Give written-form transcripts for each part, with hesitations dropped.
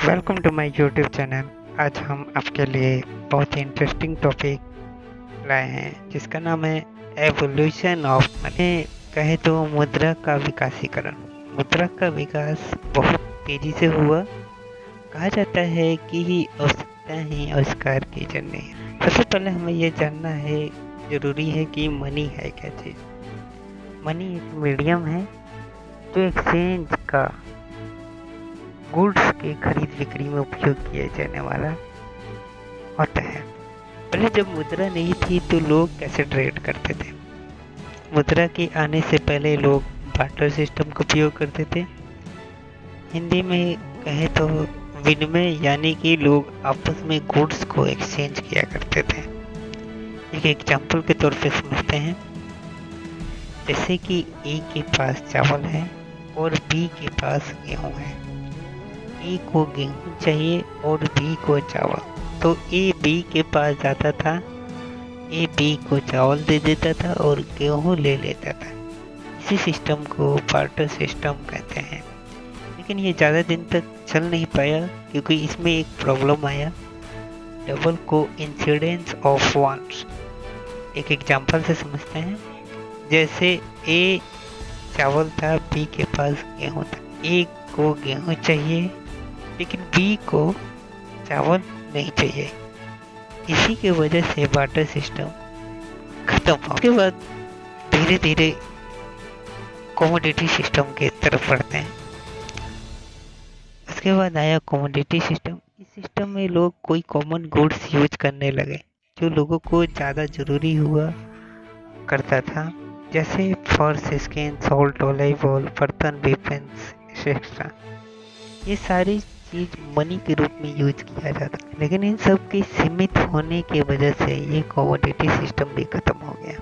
Welcome to my YouTube channel. आज हम आपके लिए बहुत ही इंटरेस्टिंग टॉपिक लाए हैं जिसका नाम है एवोल्यूशन ऑफ मनी। कहे तो मुद्रा का विकासीकरण। मुद्रा का विकास बहुत तेजी से हुआ। कहा जाता है कि आवश्यकता ही आविष्कार की जननी है। सबसे पहले हमें यह जानना है जरूरी है कि मनी है क्या चीज़। मनी एक मीडियम है जो एक्सचेंज का गुड्स के खरीद बिक्री में उपयोग किया जाने वाला होता है। पहले जब मुद्रा नहीं थी तो लोग कैसे ट्रेड करते थे। मुद्रा के आने से पहले लोग बार्टर सिस्टम का उपयोग करते थे। हिंदी में कहे तो विनिमय, यानी कि लोग आपस में गुड्स को एक्सचेंज किया करते थे। एक एग्जाम्पल के तौर पे समझते हैं, जैसे कि ए के पास चावल है और बी के पास गेहूँ है। ए को गेहूं चाहिए और बी को चावल, तो ए बी के पास जाता था, ए बी को चावल दे देता था और गेहूं ले लेता था। इसी सिस्टम को बार्टर सिस्टम कहते हैं। लेकिन ये ज़्यादा दिन तक चल नहीं पाया क्योंकि इसमें एक प्रॉब्लम आया, डबल को इंसिडेंस ऑफ वांट्स। एक एग्जांपल से समझते हैं, जैसे ए चावल था, बी के पास गेहूं था। ए को गेहूं चाहिए लेकिन बी को चावल नहीं चाहिए। इसी के वजह से बार्टर सिस्टम खत्म हो। उसके बाद धीरे धीरे कमोडिटी सिस्टम की तरफ बढ़ते हैं। उसके बाद आया कमोडिटी सिस्टम। इस सिस्टम में लोग कोई कॉमन गुड्स यूज करने लगे जो लोगों को ज़्यादा ज़रूरी हुआ करता था, जैसे फर्श, स्किन, सॉल्ट, ऑलिव ऑयल, बर्तन, वेपन्स एक्सेट्रा। ये सारी चीज मनी के रूप में यूज किया जाता है, लेकिन इन सब के सीमित होने की वजह से ये कमोडिटी सिस्टम भी खत्म हो गया।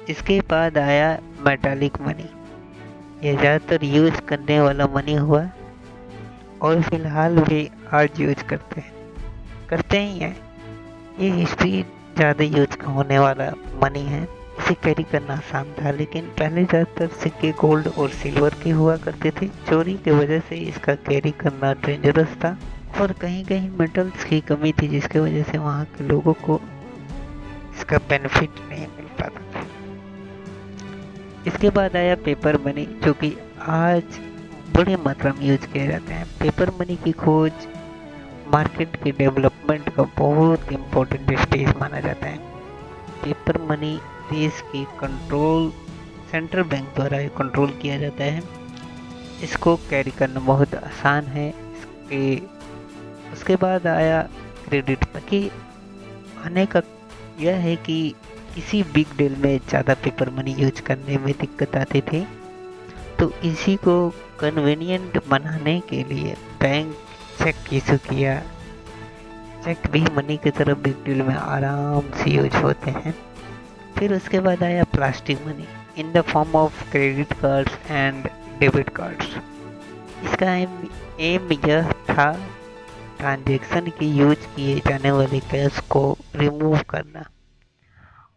इसके बाद आया मेटालिक मनी। ये ज़्यादातर यूज करने वाला मनी हुआ और फिलहाल भी आज यूज करते ही हैं। ये हिस्ट्री ज़्यादा यूज होने वाला मनी है। इसे कैरी करना आसान था, लेकिन पहले ज़्यादातर सिक्के गोल्ड और सिल्वर के हुआ करते थे। चोरी की वजह से इसका कैरी करना डेंजरस था और कहीं कहीं मेटल्स की कमी थी, जिसकी वजह से वहाँ के लोगों को इसका बेनिफिट नहीं मिल पाता था। इसके बाद आया पेपर मनी, जो कि आज बड़े मात्रा में यूज किए जाते हैं। पेपर मनी की खोज मार्केट के डेवलपमेंट का बहुत इम्पोर्टेंट स्टेज माना जाता है। पेपर मनी देश की कंट्रोल सेंट्रल बैंक द्वारा कंट्रोल किया जाता है। इसको कैरी करना बहुत आसान है। उसके बाद आया क्रेडिट की आने का यह है कि किसी बिग डील में ज़्यादा पेपर मनी यूज करने में दिक्कत आती थी, तो इसी को कन्वीनियंट बनाने के लिए बैंक चेक इशू किया। चेक भी मनी की तरह बिग डील में आराम से यूज होते हैं। फिर उसके बाद आया plastic money in the form of credit cards and debit cards. इसका एम यह था ट्रांजैक्शन की यूज किए जाने वाले कैश को रिमूव करना,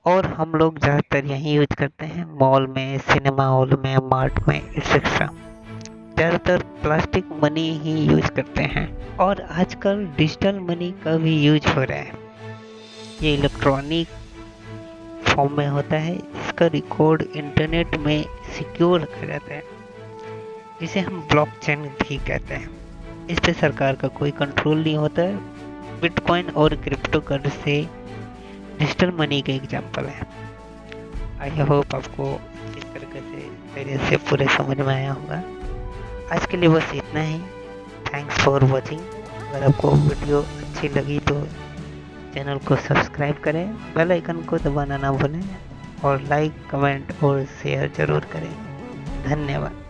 और हम लोग ज़्यादातर यही यूज करते हैं, मॉल में, सिनेमा हॉल में, मार्ट में एक्सेट्रा। ज़्यादातर प्लास्टिक मनी ही यूज करते हैं और आजकल डिजिटल मनी का भी यूज हो रहा है। ये इलेक्ट्रॉनिक फॉर्म में होता है। इसका रिकॉर्ड इंटरनेट में सिक्योर रखा जाता है, जिसे हम ब्लॉकचेन भी कहते हैं। इस पे सरकार का कोई कंट्रोल नहीं होता है। बिटकॉइन और क्रिप्टो करेंसी डिजिटल मनी के एग्जाम्पल है। आई होप आपको इस तरीके से मेरे से पूरे समझ में आया होगा। आज के लिए बस इतना ही। Thanks for watching. अगर आपको वीडियो अच्छी लगी तो चैनल को सब्सक्राइब करें, बेल आइकन को दबाना ना भूलें और लाइक, कमेंट और शेयर ज़रूर करें। धन्यवाद।